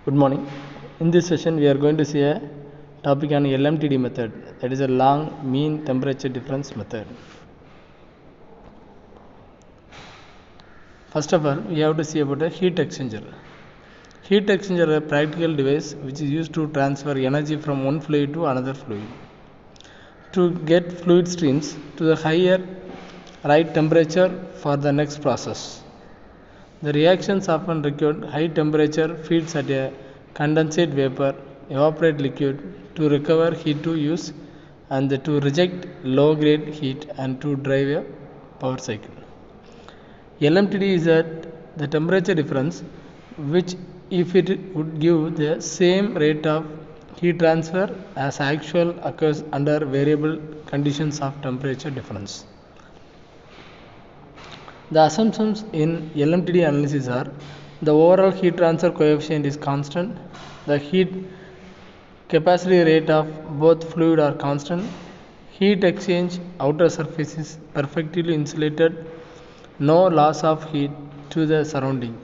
Good morning. In this session, we are going to see a topic on LMTD method, that is a long mean temperature difference method. First of all, we have to see about a heat exchanger. Heat exchanger is a practical device which is used to transfer energy from one fluid to another fluid. To get fluid streams to the higher right temperature for the next process. The reactions often require high temperature feeds at a condensate vapor, evaporate liquid to recover heat to use and to reject low grade heat and to drive a power cycle. LMTD is the temperature difference which if it would give the same rate of heat transfer as actual occurs under variable conditions of temperature difference. The assumptions in LMTD analysis are the overall heat transfer coefficient is constant, the heat capacity rate of both fluid are constant, heat exchange outer surface is perfectly insulated, no loss of heat to the surrounding.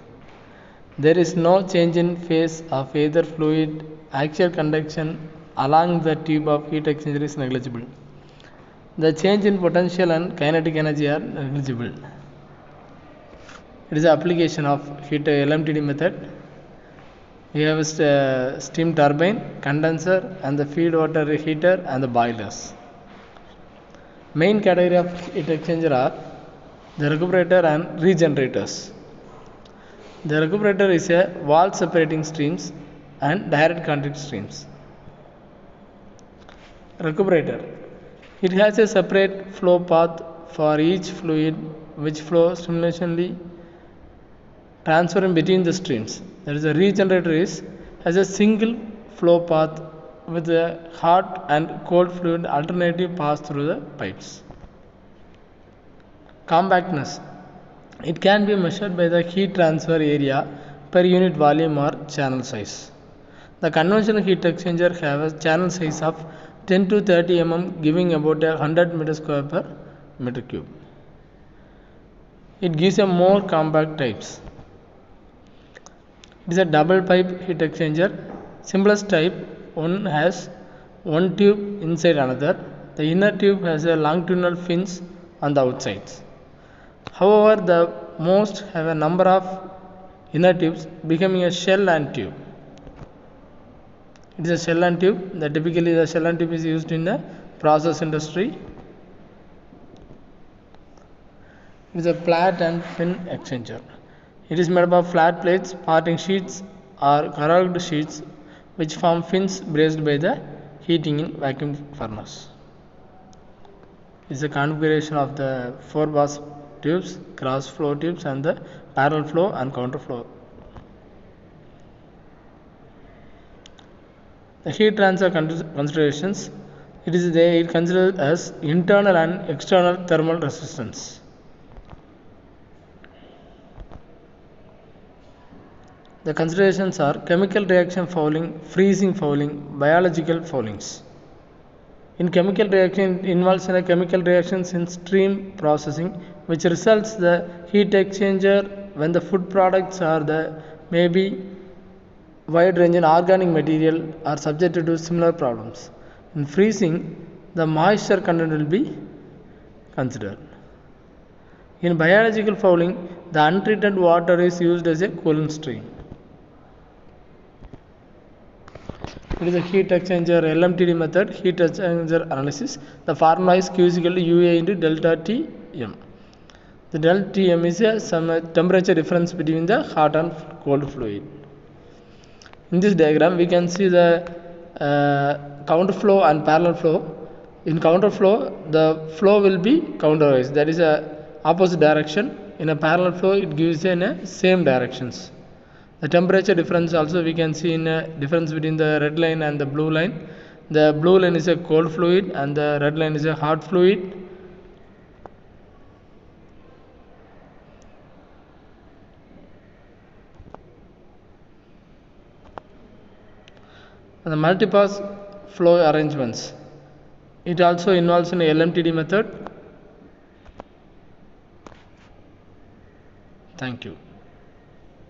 There is no change in phase of either fluid, axial conduction along the tube of heat exchanger is negligible. The change in potential and kinetic energy are negligible. It is the application of heat LMTD method. We have a steam turbine, condenser and the feed water heater and the boilers. Main category of heat exchanger are the recuperator and regenerators. The recuperator is a wall separating streams and direct contact streams. Recuperator. It has a separate flow path for each fluid which flows simultaneously transferring between the streams. There is a regenerator has a single flow path with a hot and cold fluid alternative pass through the pipes. Compactness. It can be measured by the heat transfer area per unit volume or channel size. The conventional heat exchanger has a channel size of 10 to 30 mm giving about 100 meter square per meter cube. It gives a more compact types. It is a double pipe heat exchanger. Simplest type, one has one tube inside another. The inner tube has a longitudinal fins on the outsides. However, the most have a number of inner tubes becoming a shell and tube. It is a shell and tube. Typically the shell and tube is used in the process industry. It is a flat and fin exchanger. It is made up of flat plates, parting sheets or curved sheets which form fins braced by the heating in vacuum furnace. It is a configuration of the 4 bus tubes, cross flow tubes and the parallel flow and counter flow. The heat transfer considerations. It considered as internal and external thermal resistance. The considerations are chemical reaction fouling, freezing fouling, biological foulings. In chemical reaction, it involves in a chemical reactions in stream processing, which results the heat exchanger when the food products are the maybe wide range in organic material are subjected to similar problems. In freezing, the moisture content will be considered. In biological fouling, the untreated water is used as a coolant stream. It is a heat exchanger LMTD method, heat exchanger analysis. The formula is Q is equal to UA into delta Tm. The delta Tm is some temperature difference between the hot and cold fluid. In this diagram, we can see the counter flow and parallel flow. In counter flow, the flow will be counterwise, that is a opposite direction. In a parallel flow, it gives in same directions. The temperature difference also we can see in a difference between the red line and the blue line. The blue line is a cold fluid and the red line is a hot fluid. And the multipass flow arrangements. It also involves in a LMTD method. Thank you.